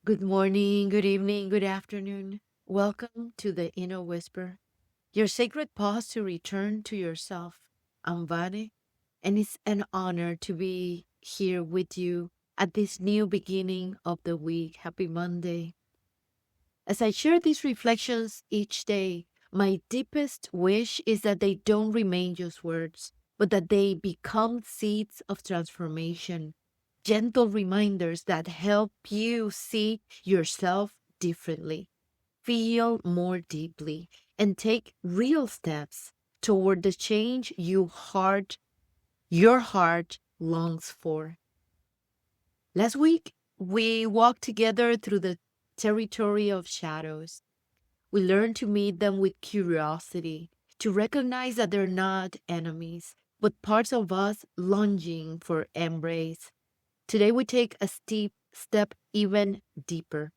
Good morning, good evening, good afternoon. Welcome to the Inner Whisper, your sacred pause to return to yourself. I'm Vane, and it's an honor to be here with you at this new beginning of the week. Happy Monday. As I share these reflections each day, my deepest wish is that they don't remain just words, but that they become seeds of transformation, gentle reminders that help you see yourself differently, feel more deeply, and take real steps toward the change your heart longs for. Last week, we walked together through the territory of shadows. We learn to meet them with curiosity, to recognize that they're not enemies, but parts of us longing for embrace. Today we take a steep step even deeper.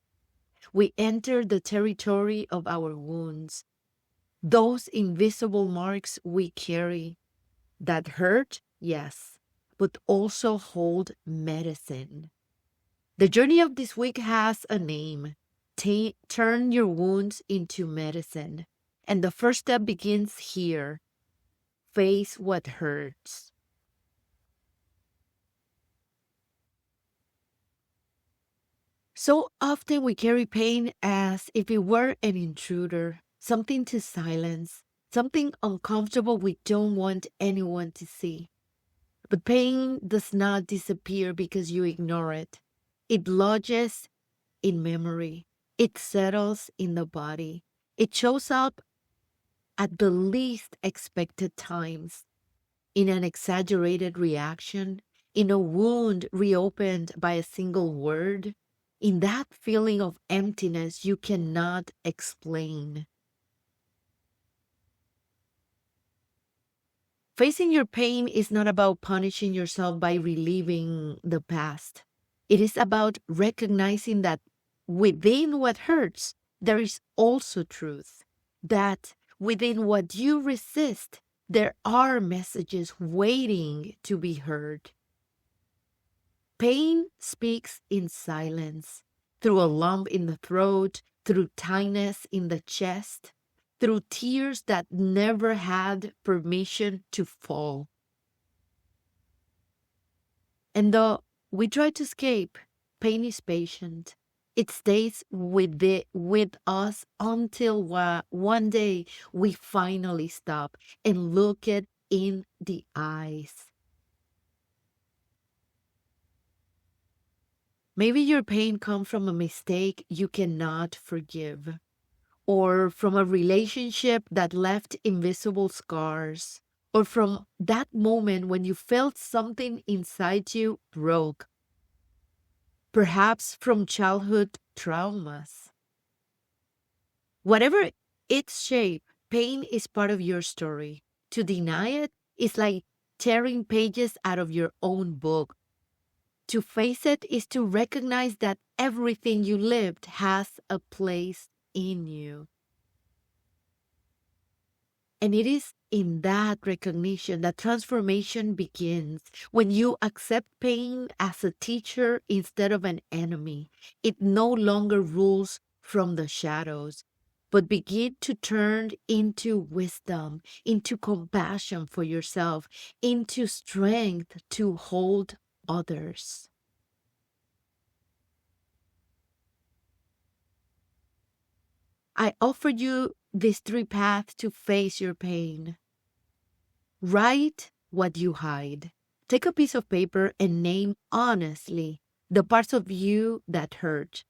We enter the territory of our wounds, those invisible marks we carry that hurt, yes, but also hold medicine. The journey of this week has a name. Turn your wounds into medicine. And the first step begins here. Face what hurts. So often we carry pain as if it were an intruder, something to silence, something uncomfortable we don't want anyone to see. But pain does not disappear because you ignore it. It lodges in memory. It settles in the body. It shows up at the least expected times, in an exaggerated reaction, in a wound reopened by a single word, in that feeling of emptiness you cannot explain. Facing your pain is not about punishing yourself by reliving the past. It is about recognizing that within what hurts, there is also truth. That within what you resist, there are messages waiting to be heard. Pain speaks in silence, through a lump in the throat, through tightness in the chest, through tears that never had permission to fall. And though we try to escape, pain is patient. It stays with us until one day we finally stop and look it in the eyes. Maybe your pain comes from a mistake you cannot forgive, or from a relationship that left invisible scars, or from that moment when you felt something inside you broke, perhaps from childhood traumas. Whatever its shape, pain is part of your story. To deny it is like tearing pages out of your own book. To face it is to recognize that everything you lived has a place in you. And it is in that recognition that transformation begins. When you accept pain as a teacher instead of an enemy, it no longer rules from the shadows, but begin to turn into wisdom, into compassion for yourself, into strength to hold others. I offer you these three paths to face your pain. Write what you hide. Take a piece of paper and name honestly the parts of you that hurt.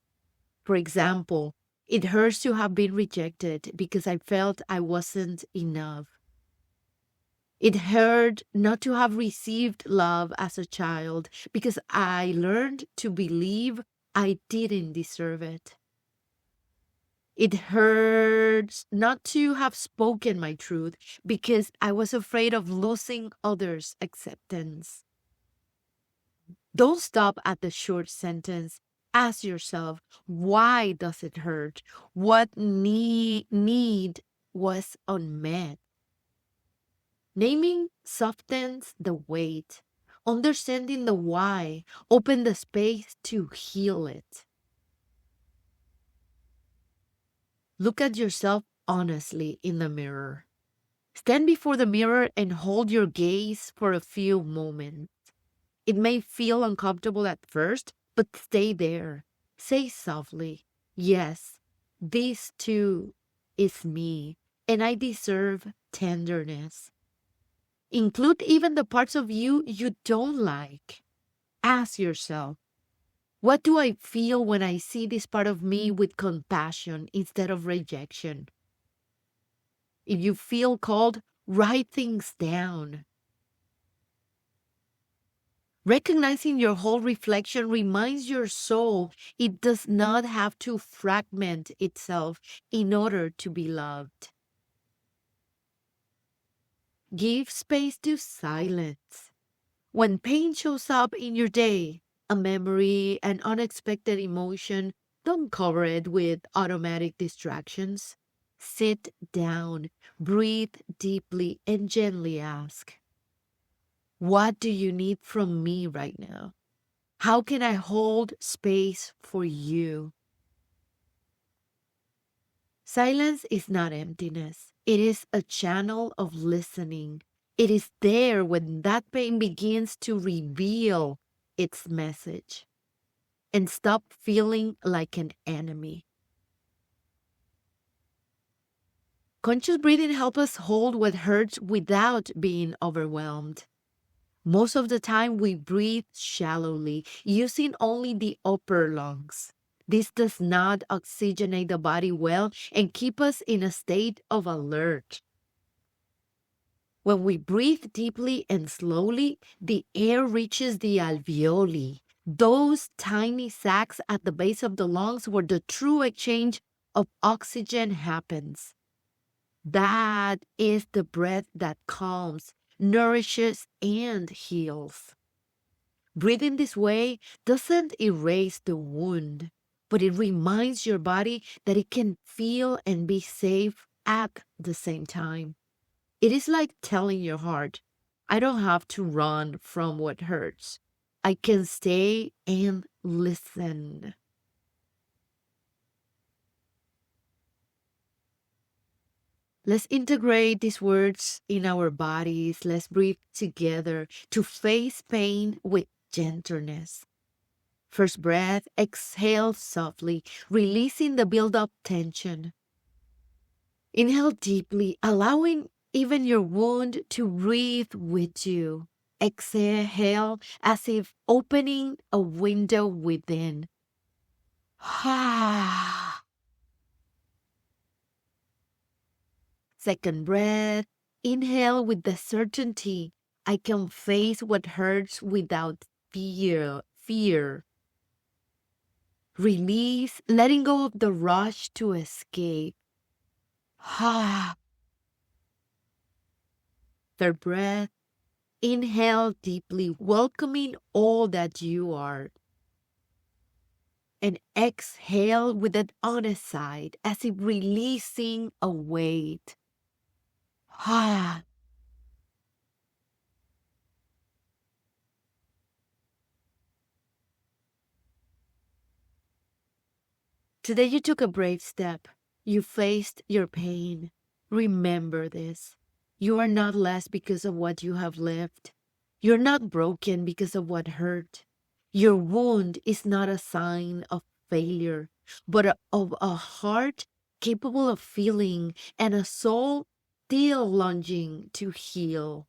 For example, it hurts to have been rejected because I felt I wasn't enough. It hurt not to have received love as a child because I learned to believe I didn't deserve it. It hurts not to have spoken my truth because I was afraid of losing others' acceptance. Don't stop at the short sentence. Ask yourself, why does it hurt? What need was unmet? Naming softens the weight. Understanding the why open the space to heal it. Look at yourself honestly in the mirror. Stand before the mirror and hold your gaze for a few moments. It may feel uncomfortable at first, but stay there. Say softly, yes, this too is me, and I deserve tenderness. Include even the parts of you you don't like. Ask yourself, what do I feel when I see this part of me with compassion instead of rejection? If you feel called, write things down. Recognizing your whole reflection reminds your soul it does not have to fragment itself in order to be loved. Give space to silence. When pain shows up in your day, a memory, an unexpected emotion, don't cover it with automatic distractions. Sit down, breathe deeply, and gently ask, what do you need from me right now? How can I hold space for you? Silence is not emptiness. It is a channel of listening. It is there when that pain begins to reveal its message and stop feeling like an enemy. Conscious breathing helps us hold what hurts without being overwhelmed. Most of the time, we breathe shallowly, using only the upper lungs. This does not oxygenate the body well and keep us in a state of alert. When we breathe deeply and slowly, the air reaches the alveoli, those tiny sacs at the base of the lungs where the true exchange of oxygen happens. That is the breath that calms, nourishes, and heals. Breathing this way doesn't erase the wound, but it reminds your body that it can feel and be safe at the same time. It is like telling your heart, I don't have to run from what hurts. I can stay and listen. Let's integrate these words in our bodies. Let's breathe together to face pain with gentleness. First breath, exhale softly, releasing the build-up tension. Inhale deeply, allowing even your wound to breathe with you. Exhale as if opening a window within. Second breath, inhale with the certainty I can face what hurts without fear. Release, letting go of the rush to escape. Third breath, inhale deeply, welcoming all that you are. And exhale with an honest side, as if releasing a weight. Today you took a brave step. You faced your pain. Remember this. You are not less because of what you have lived. You're not broken because of what hurt. Your wound is not a sign of failure, but of a heart capable of feeling and a soul still longing to heal.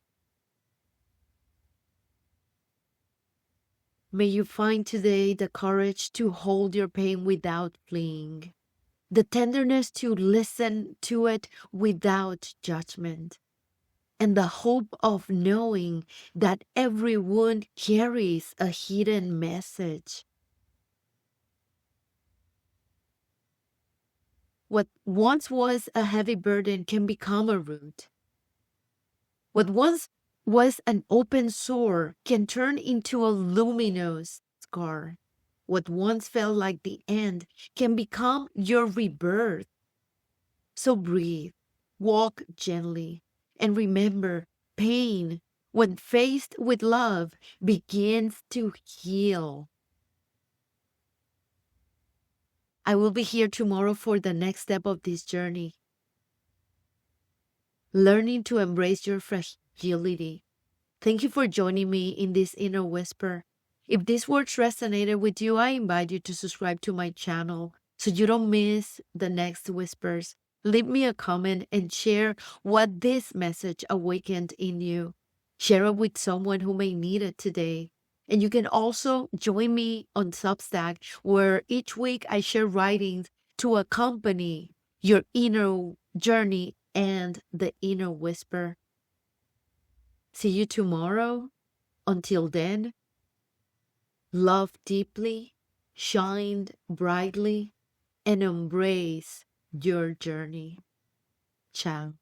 May you find today the courage to hold your pain without fleeing, the tenderness to listen to it without judgment, and the hope of knowing that every wound carries a hidden message. What once was a heavy burden can become a root. What once was an open sore can turn into a luminous scar. What once felt like the end can become your rebirth. So breathe, walk gently, and remember pain, when faced with love, begins to heal. I will be here tomorrow for the next step of this journey, learning to embrace your fragility. Thank you for joining me in this inner whisper. If these words resonated with you, I invite you to subscribe to my channel so you don't miss the next whispers. Leave me a comment and share what this message awakened in you. Share it with someone who may need it today. And you can also join me on Substack, where each week I share writings to accompany your inner journey and the inner whisper. See you tomorrow. Until then, love deeply, shine brightly, and embrace your journey. Ciao.